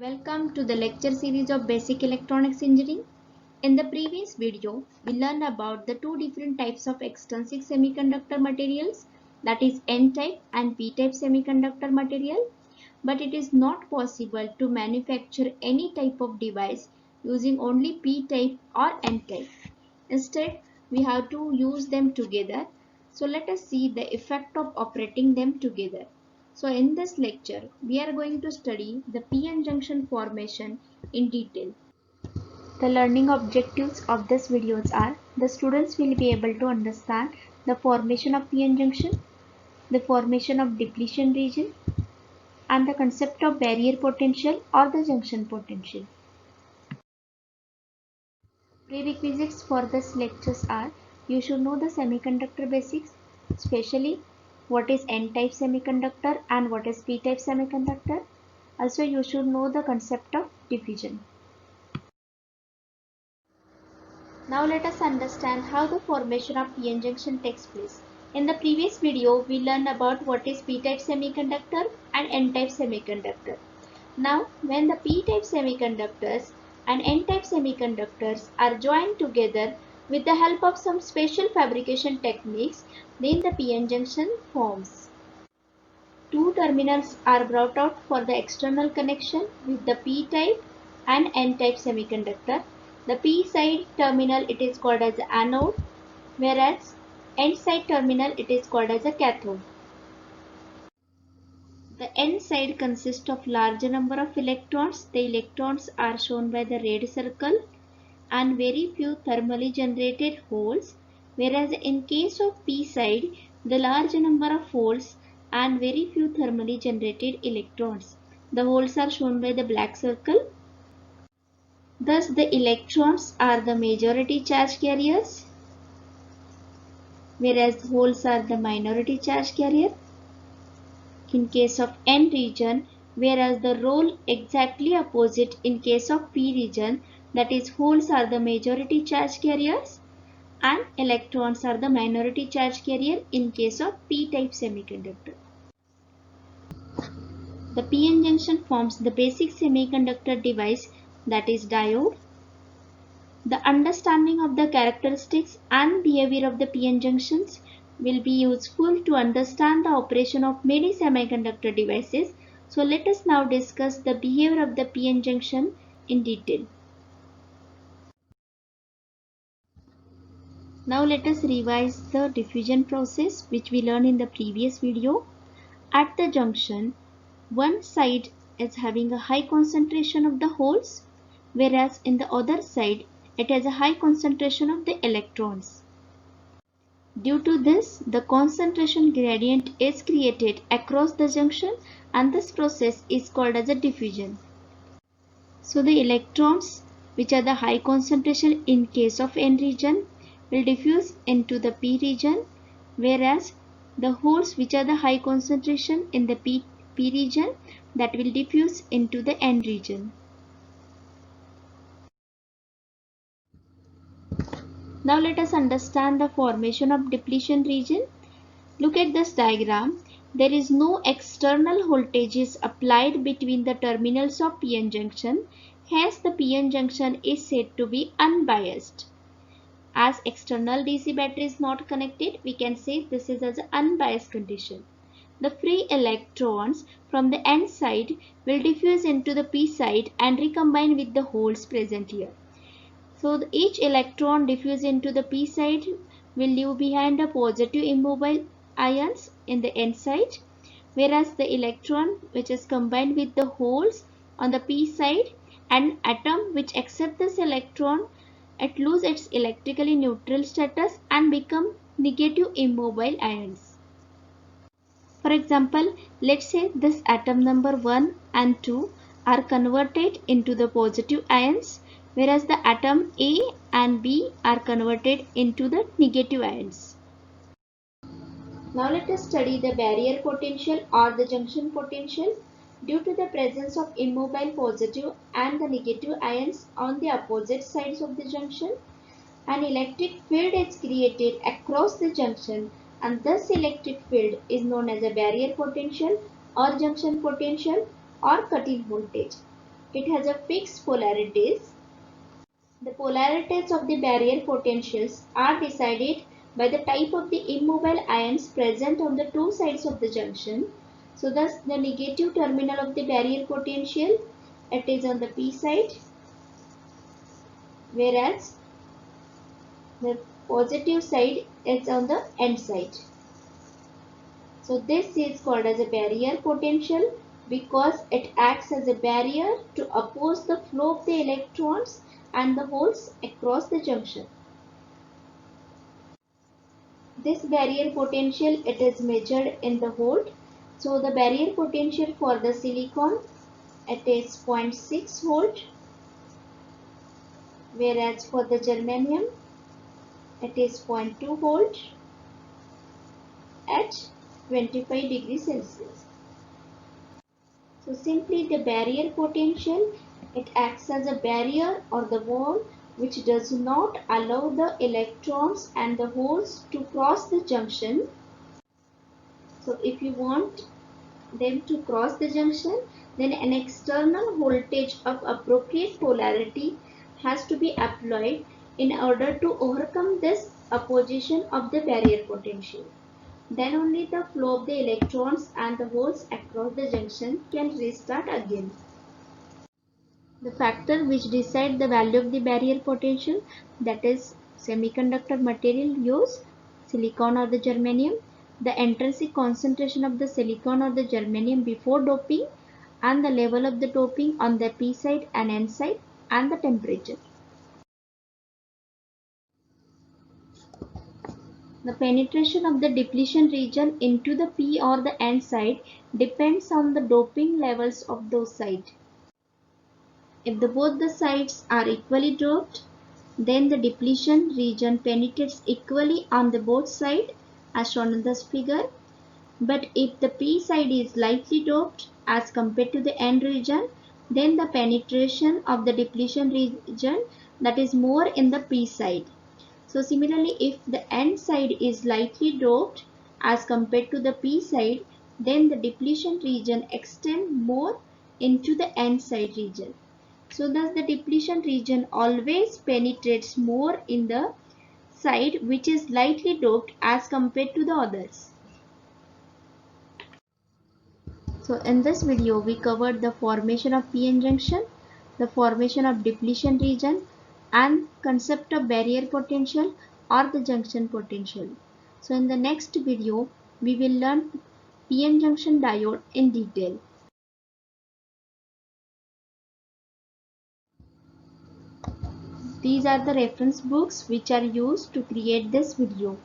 Welcome to the lecture series of Basic Electronics Engineering. In the previous video, we learned about the two different types of extrinsic semiconductor materials, that is N-type and P-type semiconductor material. But it is not possible to manufacture any type of device using only P-type or N-type. Instead, we have to use them together. So let us see the effect of operating them together. So in this lecture, we are going to study the p-n junction formation in detail. The learning objectives of this videos are: the students will be able to understand the formation of p-n junction, the formation of depletion region, and the concept of barrier potential or the junction potential. Prerequisites for this lectures are: you should know the semiconductor basics, especially what is N-type semiconductor and what is P-type semiconductor. Also, you should know the concept of diffusion. Now let us understand how the formation of p-n junction takes place. In the previous video, we learned about what is p-type semiconductor and n-type semiconductor. Now, when the p-type semiconductors and n-type semiconductors are joined together with the help of some special fabrication techniques, then the p-n junction forms. Two terminals are brought out for the external connection with the p-type and n-type semiconductor. The p side terminal it is called as anode, whereas n side terminal it is called as a cathode. The n side consists of larger number of electrons. The electrons are shown by the red circle and very few thermally generated holes, whereas in case of p side the large number of holes and very few thermally generated electrons. The holes are shown by the black circle. Thus the electrons are the majority charge carriers, whereas the holes are the minority charge carrier in case of n region, whereas the role exactly opposite in case of p region, that is holes are the majority charge carriers and electrons are the minority charge carrier in case of p-type semiconductor. The p-n junction forms the basic semiconductor device, that is diode. The understanding of the characteristics and behavior of the p-n junctions will be useful to understand the operation of many semiconductor devices. So let us now discuss the behavior of the p-n junction in detail. Now let us revise the diffusion process which we learned in the previous video. At the junction, one side is having a high concentration of the holes, whereas in the other side it has a high concentration of the electrons. Due to this, the concentration gradient is created across the junction and this process is called as a diffusion. So the electrons which are the high concentration in case of N region will diffuse into the P region, whereas the holes which are the high concentration in the P region that will diffuse into the N region. Now let us understand the formation of depletion region. Look at this diagram. There is no external voltages applied between the terminals of p-n junction. Hence the p-n junction is said to be unbiased. As external DC battery is not connected, we can say this is as an unbiased condition. The free electrons from the N side will diffuse into the P side and recombine with the holes present here. So each electron diffused into the p side will leave behind a positive immobile ions in the n side, whereas the electron which is combined with the holes on the p side, an atom which accepts this electron, it loses its electrically neutral status and become negative immobile ions. For example, let's say this atom number 1 and 2 are converted into the positive ions, whereas the atom A and B are converted into the negative ions. Now let us study the barrier potential or the junction potential. Due to the presence of immobile positive and the negative ions on the opposite sides of the junction, an electric field is created across the junction and this electric field is known as a barrier potential or junction potential or cut-in voltage. It has a fixed polarities. The polarities of the barrier potentials are decided by the type of the immobile ions present on the two sides of the junction. So thus the negative terminal of the barrier potential, it is on the P side, whereas the positive side is on the N side. So this is called as a barrier potential because it acts as a barrier to oppose the flow of the electrons and the holes across the junction. This barrier potential, it is measured in the volt. So the barrier potential for the silicon, it is 0.6 volt, whereas for the germanium it is 0.2 volt at 25 degrees Celsius. So simply the barrier potential, it acts as a barrier or the wall which does not allow the electrons and the holes to cross the junction. So if you want them to cross the junction, then an external voltage of appropriate polarity has to be applied in order to overcome this opposition of the barrier potential. Then only the flow of the electrons and the holes across the junction can restart again. The factor which decide the value of the barrier potential, that is semiconductor material used, silicon or the germanium, the intrinsic concentration of the silicon or the germanium before doping, and the level of the doping on the P side and N side, and the temperature. The penetration of the depletion region into the P or the N side depends on the doping levels of those sides. If both the sides are equally doped, then the depletion region penetrates equally on the both sides as shown in this figure. But if the P side is lightly doped as compared to the N region, then the penetration of the depletion region, that is more in the P side. So similarly, if the N side is lightly doped as compared to the P side, then the depletion region extends more into the N side region. So thus the depletion region always penetrates more in the side which is lightly doped as compared to the others. So in this video we covered the formation of p-n junction, the formation of depletion region, and concept of barrier potential or the junction potential. So in the next video we will learn p-n junction diode in detail. These are the reference books which are used to create this video.